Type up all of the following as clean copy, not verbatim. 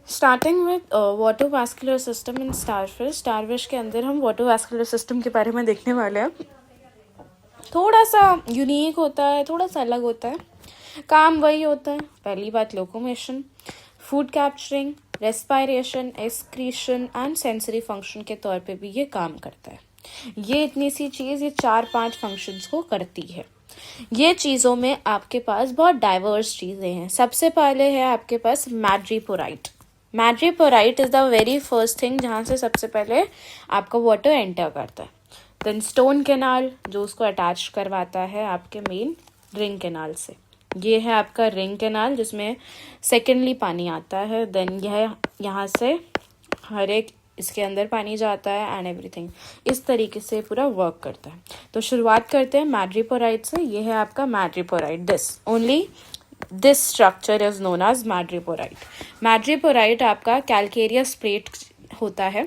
Starting with water vascular system in starfish. Starfish के अंदर हम वाटरवैस्कुलर सिस्टम के बारे में देखने वाले हैं। थोड़ा सा यूनिक होता है, थोड़ा सा अलग होता है। काम वही होता है, पहली बात locomotion, food capturing, respiration, excretion and sensory function के तौर पे भी ये काम करता है। ये इतनी सी चीज़ ये 4-5 फंक्शंस को करती है। ये चीज़ों में आपके पास बहुत डाइवर्स चीज़ें हैं। सबसे पहले है आपके पास madreporite. Madreporite is the very first thing जहाँ से सबसे पहले आपका वाटर एंटर करता है। देन स्टोन कैनाल जो उसको अटैच करवाता है आपके मेन रिंग कैनाल से। ये है आपका रिंग कैनाल जिसमें सेकेंडली पानी आता है। देन यह यहाँ से हर एक इसके अंदर पानी जाता है एंड एवरीथिंग इस तरीके से पूरा वर्क करता है। तो शुरुआत करते हैं मैड्रीपोराइट से। ये है आपका madreporite. This structure is known as madreporite. Madreporite आपका कैलकेरियस प्लेट होता है,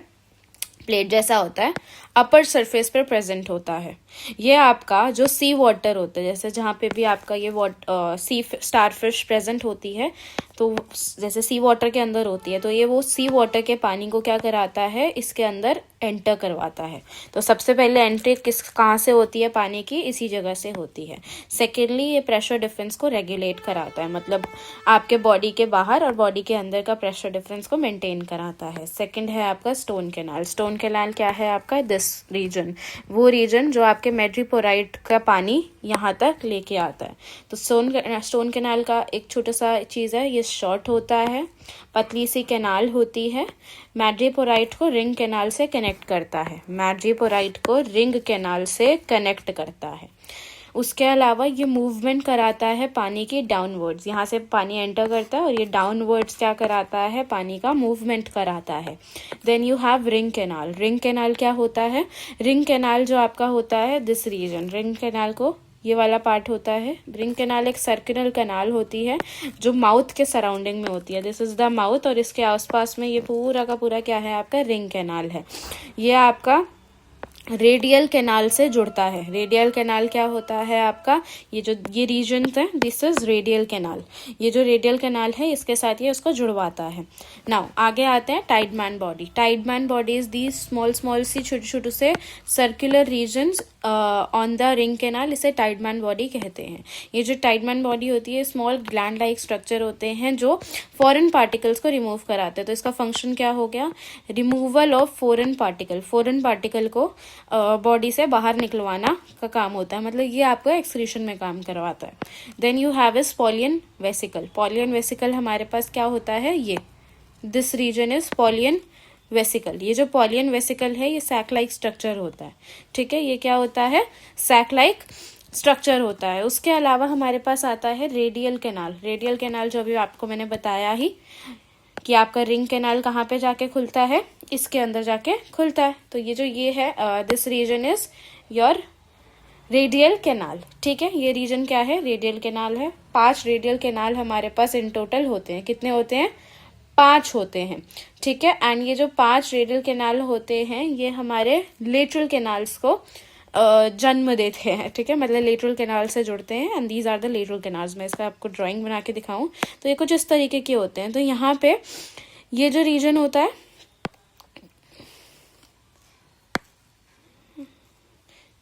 प्लेट जैसा होता है, अपर सरफेस पर प्रेजेंट होता है। ये आपका जो सी वाटर होता है, जैसे जहाँ पे भी आपका ये सी स्टारफिश प्रेजेंट होती है, तो जैसे सी वाटर के अंदर होती है, तो ये वो सी वाटर के पानी को क्या कराता है, इसके अंदर एंटर करवाता है। तो सबसे पहले एंट्री कहाँ से होती है पानी की, इसी जगह से होती है। सेकेंडली ये प्रेशर डिफरेंस को रेगुलेट कराता है, मतलब आपके बॉडी के बाहर और बॉडी के अंदर का प्रेशर डिफरेंस को मेंटेन कराता है। सेकेंड है आपका स्टोन कैनाल। स्टोन कैनाल क्या है आपका, दिस रीजन, वो रीजन जो आपके मैड्रीपोराइट का पानी यहाँ तक लेके आता है। तो स्टोन कैनाल का एक छोटा सा चीज़ है, ये शॉर्ट होता है, पतली सी कैनाल होती है, मैड्रीपोराइट को रिंग कैनाल से कनेक्ट करता है। मैड्रीपोराइट को रिंग कैनाल से कनेक्ट करता है। उसके अलावा ये मूवमेंट कराता है पानी की डाउनवर्ड्स। यहाँ से पानी एंटर करता है और ये डाउनवर्ड्स क्या कराता है, पानी का मूवमेंट कराता है। Then you have ring canal. Ring canal क्या होता है, रिंग कैनाल जो आपका होता है दिस रीजन, रिंग कैनाल को ये वाला पार्ट होता है। रिंग कैनाल एक सर्कुलर कैनाल होती है जो माउथ के सराउंडिंग में होती है। दिस इज द माउथ और इसके आसपास में ये पूरा का पूरा क्या है आपका, रिंग कैनाल है। ये आपका रेडियल कैनाल से जुड़ता है। रेडियल कैनाल क्या होता है आपका, ये रीजन है, दिस इज रेडियल कैनाल। ये जो रेडियल कैनाल है इसके साथ ये उसको जुड़वाता है। नाउ आगे आते हैं Tiedemann body. Tiedemann body is the small सी छोटे छोटे से circular regions on the ring canal, इसे टाइडमैन बॉडी कहते हैं। ये जो टाइडमैन बॉडी होती है स्मॉल ग्लैंड लाइक स्ट्रक्चर होते हैं जो फॉरेन पार्टिकल्स को रिमूव कराते हैं। तो इसका फंक्शन क्या हो गया, removal of foreign particle. Foreign particle को बॉडी से बाहर निकलवाना का काम होता है, मतलब ये आपको एक्सक्रीशन में काम करवाता है। Then you have is Polian vesicle. Polian vesicle हमारे पास क्या होता है, ये this region is Polian vesicle. ये जो पॉलियन वेसिकल है ये सैक लाइक स्ट्रक्चर होता है, ठीक है, ये क्या होता है, सैक लाइक स्ट्रक्चर होता है। उसके अलावा हमारे पास आता है रेडियल कैनाल। रेडियल कैनाल जो अभी आपको मैंने बताया ही कि आपका रिंग कैनाल कहाँ पे जाके खुलता है, इसके अंदर जाके खुलता है। तो ये है this region is your radial canal, ठीक है। ये रीजन क्या है, रेडियल कैनाल है। 5 रेडियल कैनाल हमारे पास इन टोटल होते हैं। कितने होते हैं, 5 होते हैं, ठीक है। एंड ये जो 5 रेडियल कैनाल होते हैं ये हमारे लेटरल कैनाल्स को जन्म देते हैं, ठीक है, मतलब लेटरल कैनाल से जुड़ते हैं। And these are the lateral canals. मैं इसका आपको ड्राइंग बना के दिखाऊं तो ये कुछ इस तरीके के होते हैं। तो यहाँ पे ये जो रीजन होता है,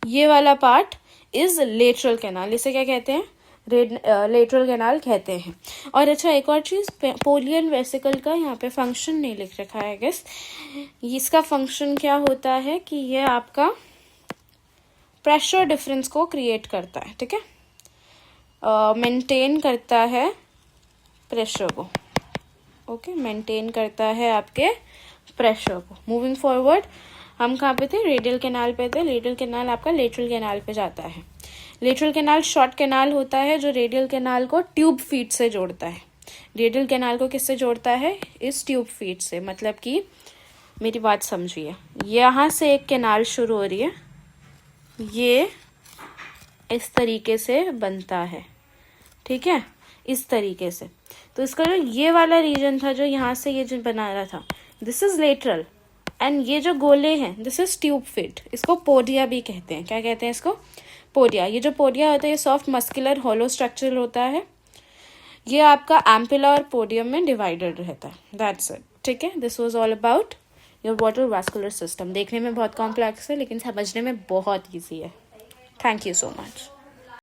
ये वाला पार्ट इज लेटरल कैनाल, इसे क्या कहते हैं, लेटरल कैनाल कहते हैं। और अच्छा एक और चीज, पॉलियन वेसिकल का यहाँ पे फंक्शन नहीं लिख रखा है गेस। इसका फंक्शन क्या होता है कि ये आपका प्रेशर डिफरेंस को क्रिएट करता है, ठीक है, मेंटेन करता है प्रेशर को, ओके, मेंटेन करता है आपके प्रेशर को। मूविंग फॉरवर्ड हम कहाँ पे थे, रेडियल कैनाल पे थे। रेडियल कैनाल आपका लेटरल कैनाल पे जाता है। लेटरल कैनाल शॉर्ट कैनाल होता है जो रेडियल कैनाल को ट्यूब फीट से जोड़ता है। रेडियल कैनाल को किससे जोड़ता है, इस ट्यूब फीट से। मतलब कि मेरी बात समझिए, यहाँ से एक कैनाल शुरू हो रही है, ये इस तरीके से बनता है, ठीक है, इस तरीके से। तो इसका जो ये वाला रीजन था जो यहाँ से ये जो बना रहा था, दिस इज लेटरल। एंड ये जो गोले हैं दिस इज ट्यूब फिट। इसको पोडिया भी कहते हैं। क्या कहते हैं इसको, पोडिया। ये जो पोडिया होता है ये सॉफ्ट मस्कुलर हॉलो स्ट्रक्चर होता है। ये आपका एम्पुला और पोडियम में डिवाइडेड रहता है। That's it. ठीक है, this was all about your water vascular system. देखने में बहुत कॉम्प्लेक्स है लेकिन समझने में बहुत ईजी है। Thank you so much.